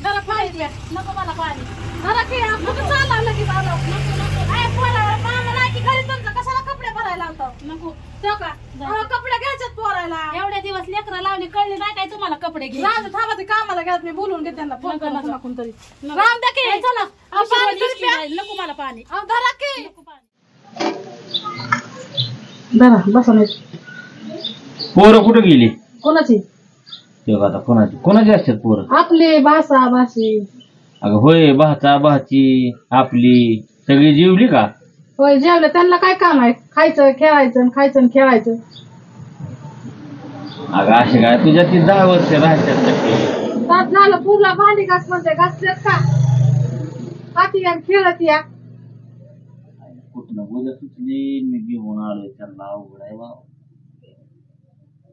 जरा पाणी द्या. नको मला पाणी. जरा की कुठं चालला लगेच आलो. नको नको. काय पोराला मामा नाही की घरी तुमचं कशाला कपडे भरायला लावतो. नको तो का कपडे घ्यायचेत पोरायला. एवढे दिवस लेकरं लावली कळले नाही काय तुम्हाला कपडे घे. राम थांबा ते कामाला घ्यात मी बोलून घेते त्यांना फोन करून कोणतरी. राम द्या की चला. नको मला पाणी. धरा की धरा बसा नाही. पोरं कुठं गेली? कोणाची? तेव्हा आता कोणाची असतात पोरं? आपली भाषा भाषी. अगं होय, भाचा भाची आपली सगळी जेवली का? होय जेवलं. त्यांना काय काम आहे? खायचं खेळायचं खायचं खेळायचं. अगं असे काय तुझ्या ती 10 वर्ष राहतात. तास झालं पूर्ण भांडी घास म्हणते घासलेत का? पाठी या खेळत या. कुठं उद्या सुचली मी घेऊन आलोय त्यांना. अवघड आहे बाबा.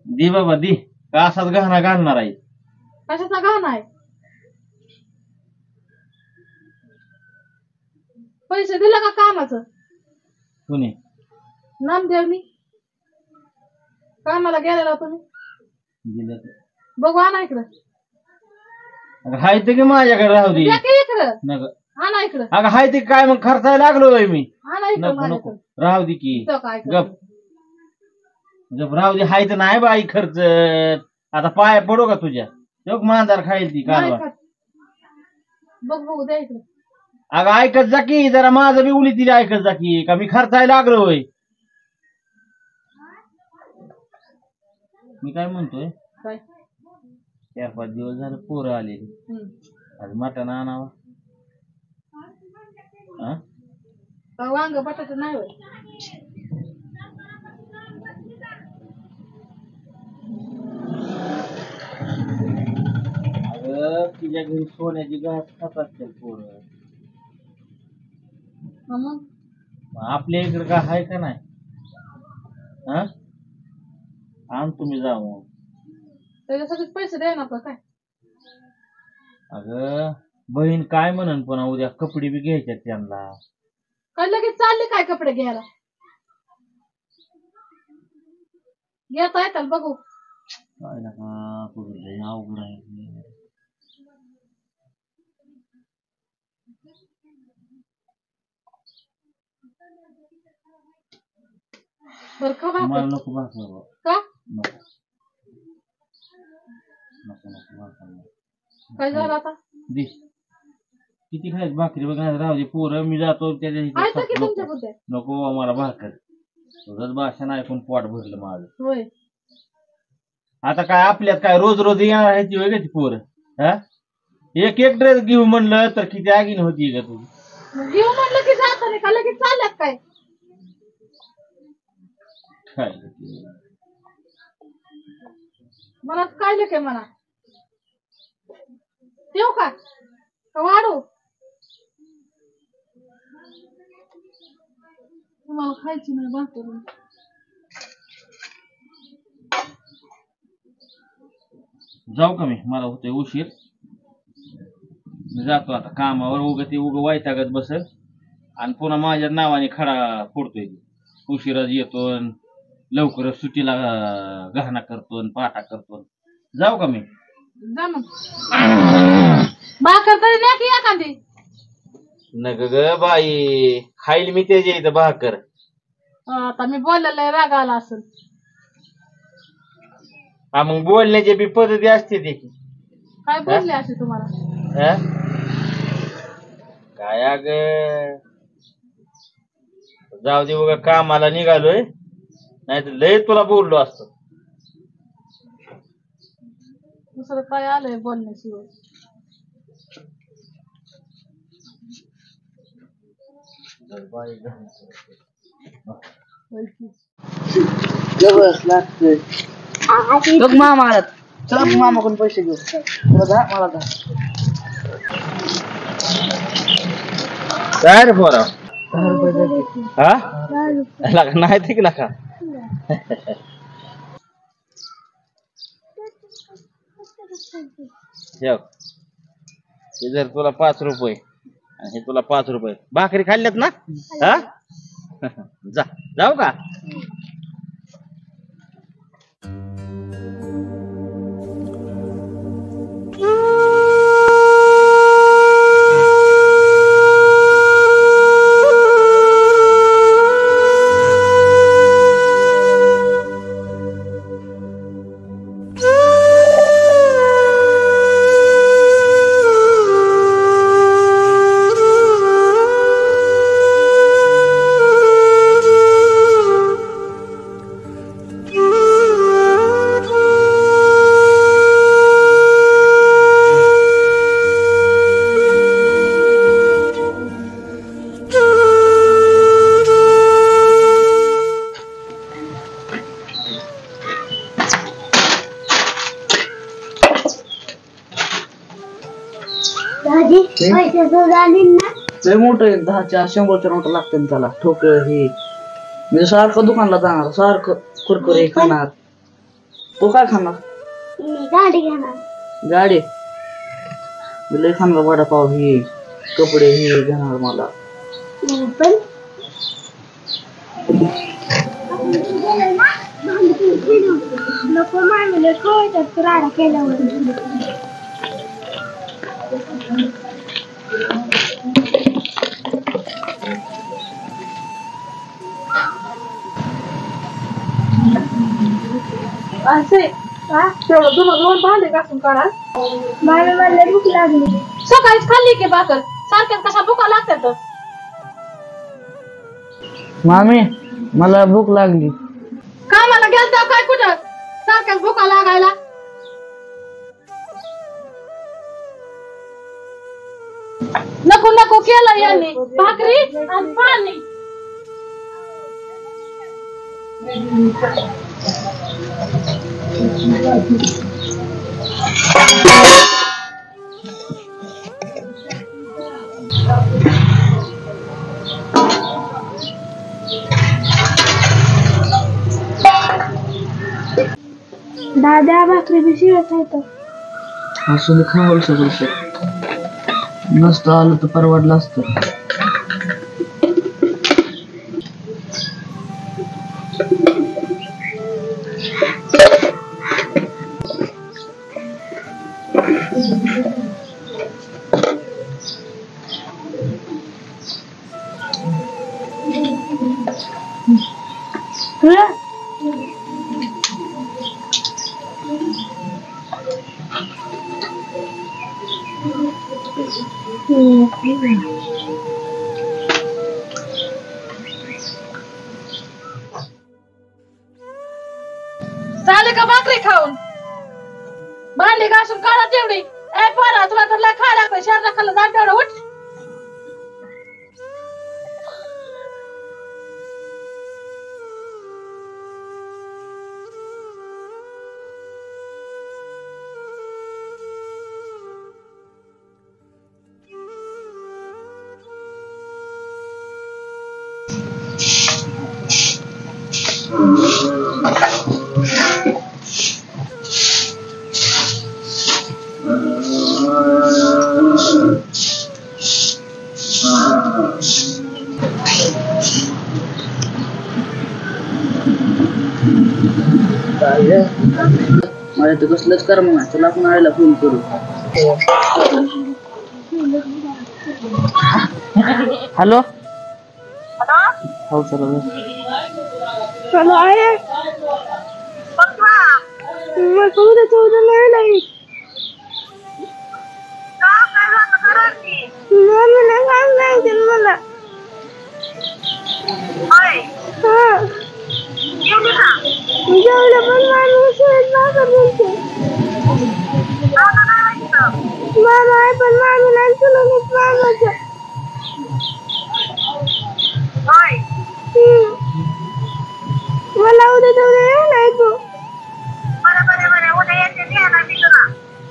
दे बाबा दे. का असाच गहना घालणार आहे? कशाचा गहना आहे? पैसे दिले का कामाचं? कोणी? नामदेवनी कामाला गेलेला तुम्ही. दिलं. बघू आणा इकडं. अगं हाय ते की माझ्याकडे राहू दे. द्या की इकडं. नका. आणा इकडं. अगं हाय ते काय मग खर्चायला लागलोय मी. आणा इकडं नको नको माझ्याकडं. राहू दे की. तो काय करतो? गप गप राहू दे. हाय तर नाही बाई खर्च. आता पाय पडू का तुझ्या? तो मांजर खाईल ती नाही कालवा. खात. बघ बघू द्या इकडं. अगं ऐकत जा की जरा. माझं बी उली तिला ऐकत जा की. का मी खर्चायला लागलोय? मी काय म्हणतोय, काय 4-5 दिवस झाले पोरं आलेली. आज मटण आणावा. वांग बटाटा नाही होय. अगं तिच्या घरी सोन्याची घास खात असतील पोरं. मग आपल्या इकडे काय आहे का नाही? आण तुम्ही जाऊ. त्याच्यासाठी पैसे द्या ना आपलं काय. अगं बहीण काय म्हणन पण उद्या कपडे बी घ्यायच्यात त्यांना. काय लगेच चालले काय कपडे घ्यायला? घेता येतात बघू. काय नका तुझं अवघड आहे. बरं का मला नको भाकर. का नको नको नको भाकर. काय झालं आता? दे. किती खायच भाकरी बघा. राहू दे पोरं. मी जातो त्याच्या ऐका की तुमच्या बुद्ध्या. नको मला भाकर. तुझंच भाषण ऐकून पोट भरलं माझं. होय आता काय आपल्यात काय रोज रोज येणार आहे ती वेगळी ती पोरं. एक एक ड्रेस घेऊ म्हणलं तर किती आगीन होती का तुझी? घेऊ म्हणलं की जात नाही का लगेच चालल्यात काय? काय मला काय काय म्हणा. ठेवू का वाढू? तुम्हाला खायची नाही भाकर. जाऊ का मी? मला होतोय उशीर. मी जातो आता कामावर. उग वैतागत बसल आणि पुन्हा माझ्या नावाने खडा फोडतोय. उशिराच येतो लवकरच सुट्टीला गहना करतो पाटा करतो. जाऊ का मी? जा मग. भाकर तरी द्या की एखादी. नग ग बाई खाईल मी त्याच्या इथं भाकर. आता मी बोललेलं राग आला असेल. हा मग बोलण्याची बी पद्धती असते ती. काय बोलले असे तुम्हाला? काय अग जाऊ दे बघा. कामाला निघालोय नाही तर लय तुला बोललो असतो. दुसरं काय आलंय बोलण्याशिवाय? बघ मामा आलात. चला मामाकडून पैसे घेऊ. तुला जा मला जा. काय रे पोरा? 10 रुपये द्या. हा नाही ठीक नका. हे जर तुला 5 रुपये आणि हे तुला 5 रुपये. भाकरी खाल्ल्यात ना? जा जाऊ का? लय मोठं आहे 10च्या 100च्या नोटा लागतात त्याला ठोकळ हे म्हणजे सारखं दुकानला जाणार सारखं कुरकुरे खाणार तो काय खाणार गाडी मी लय खाणार वडापाव हे कपडे हे घेणार मला नको मामीला कळतात राडा केल्यावर असे तेवढं दोन भांडे घासून काढा मला भूक लागली सकाळीच खाल्ली की भाकर सारख्याच कशा भुका लागतात मामी मला भूक लागली कामाला गेलता काय कुठं सारख्याच भुका लागायला नको नको केलं यांनी भाकरी आणि पाणी दादा भाकरी बी शिळत आहेत असं खावलं सगळं नसतं आलं तर परवडलं असतं झाले का भाकरी खाऊन भांडी घासून काढा तेवढी ए पोरा तुला तर लय खायला लागतं शहरात खाल्लं जा तेवढं उठ माझ्या तर कसलंच कर मग चला आपण आईला फोन करू हॅलो हो चला चलो आहे मग उद्या नाही मला जेवढं पण माणूस मामा आहे पण मामीला तुला मामाचं मला उद्या तेवढं नाही तू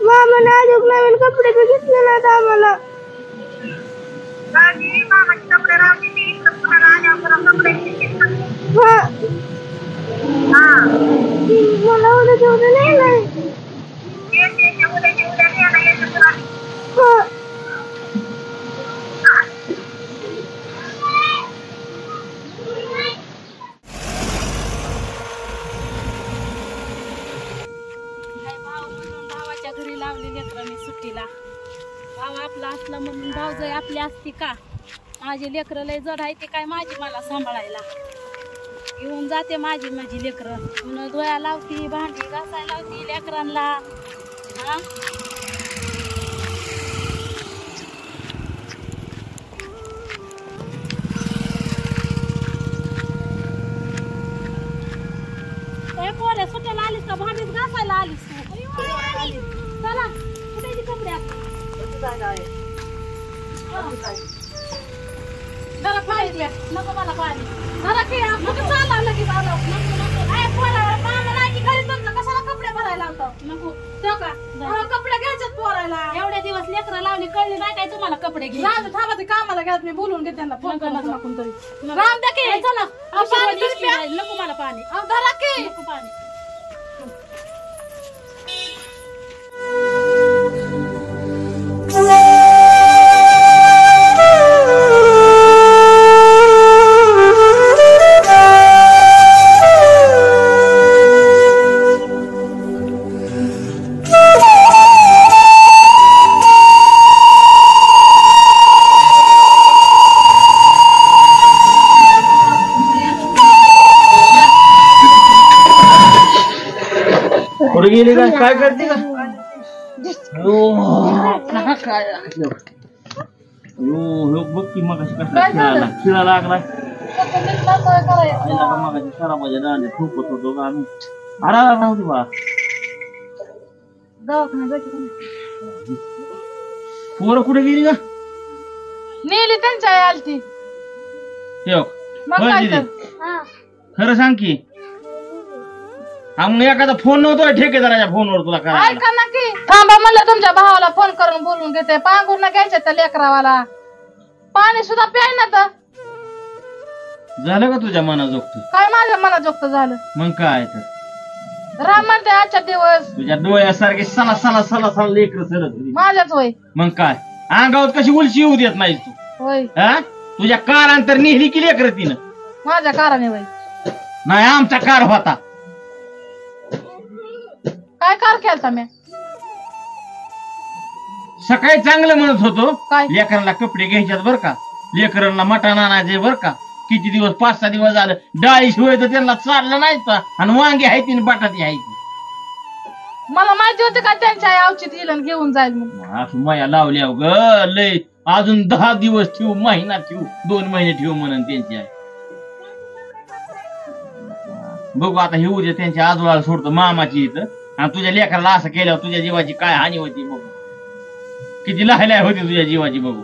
मामाने अजून नवीन कपडे बी घेतले नाहीत आम्हाला मला उद्या तेवढं नाही भावाच्या घरी लावली लेकरांनी सुट्टीला भाव आपला असला म्हणून भावजय आपली असती का माझी लेकरं लय जड आहे ते काय माझी मला सांभाळायला घेऊन जाते माझी लेकरं म्हणून डोळ्या लावती भांडी घासायला लावती लेकरांना हा पोरे सुट्याला आलीस का भांडीच घासायला आलीस चला कुठे कपडे जरा पाणी नको मला पाणी जरा चालला लगेच आलो मामा नाही की घरी तुमचं कशाला कपडे भरायला लावतो नको तो का कपडे घ्यायच्यात पोरायला एवढ्या दिवस लेकर लेकरं लावली कळली नाही काय तुम्हाला कपडे घे राम थांबा ते कामाला घ्या मी बोलून घेते त्यांना फोन करणार तरी राम द्या की चला पाणी तरी प्या. नको मला पाणी धरा की नको पाणी कुठे गेली काय करते का बघ की मग खिळा लागला मग शराबाच्या दांड्या ठोकत होतो का आम्ही अरा नव्हती बा पोरं कुठे गेली का नेली त्यांच्या आई आलती खरं सांग की मग एखादा फोन नव्हतो ठेकेदाराच्या फोनवर तुला काय ऐका ना की थांबा म्हणलं तुमच्या भावाला फोन करून बोलून घेते पांघरून घ्यायच्या त्या लेकरावाला पाणी सुद्धा प्याय ना तर झालं का तुझ्या मनाजोगत काय माझ्या मनाजोगत झालं मग काय तर राम म्हणते आजच्या दिवस तुझ्या डोळ्यासारखे सला सला सला सला लेकर सरत होती माझ्याच होय मग काय अंगावर कशी उलशी येऊ देत नाहीस तू होय हा तुझ्या कारांतर नेहली की लेकर तिनं माझ्या कारणे होय नाही आमचा कार होता काय कार केलता मी सकाळी चांगलं म्हणत होतो काय? लेकरांना कपडे घ्यायच्यात बर का लेकरांना मटण आणायचे बर का किती दिवस 5-6 दिवस झालं डाळी शिवाय तर त्यांना चाललं नाही आणि वांगी आहे ती बटाटी आहे ती मला माहिती होते का त्यांच्या आई औचित येईल आणि घेऊन जाईल म्हणून असं माया लावल्या ग लय अजून 10 दिवस ठेवू महिना ठेवू 2 महिने ठेवू म्हणून त्यांची आई बघू आता हे उद्या त्यांच्या आजोबाला सोडतो मामाची इथं आणि तुझ्या लेकराला असं केल्यावर तुझ्या जीवाची काय हानी होती बघू किती लहाय होती तुझ्या जीवाची बघू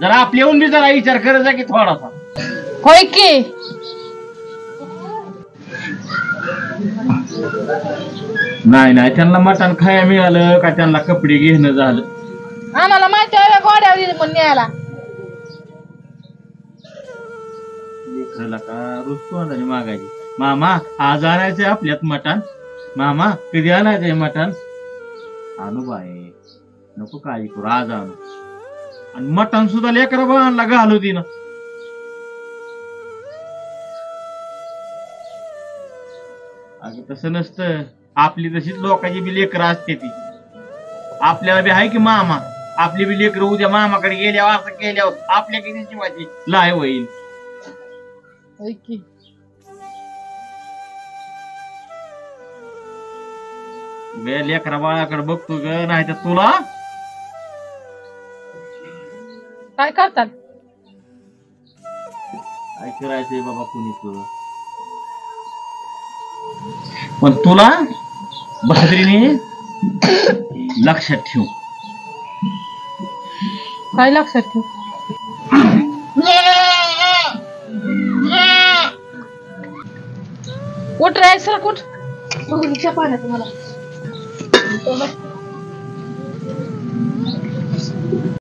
जरा आपल्या येऊन बी जरा विचार करायचा की थोडासा होय की नाही त्यांना मटण खायला मिळालं का त्यांना कपडे घेणं झालं आम्हाला माहिती आहे गोड्यावर येईल म्हणून न्यायला लेकराला का रोज तोंडाने मागायची मामा आज आणायचंय आपल्यात मटण मामा कधी आणायचंय मटण आणू बाय नको काळजी करू आज आणू आणि मटण सुद्धा लेकरा बाळांना घालू दे ना अगं तसं नसतं आपली तशीच लोकांची बी लेकरं असते ती आपल्याला बी आहे की मामा आपली बी लेकरं उद्या मामाकडे गेल्यावर असं केल्यावर आपल्या किती जीवाची लाय होईल होय की लेकरा बाळाकडे बघतो ग नाही तर तुला काय करतात काय करायचंय बाबा कुणी तुला पण तुला बहादरीने लक्षात ठेव काय लक्षात ठेव उठ राहायचं कुठ पाण्यात मला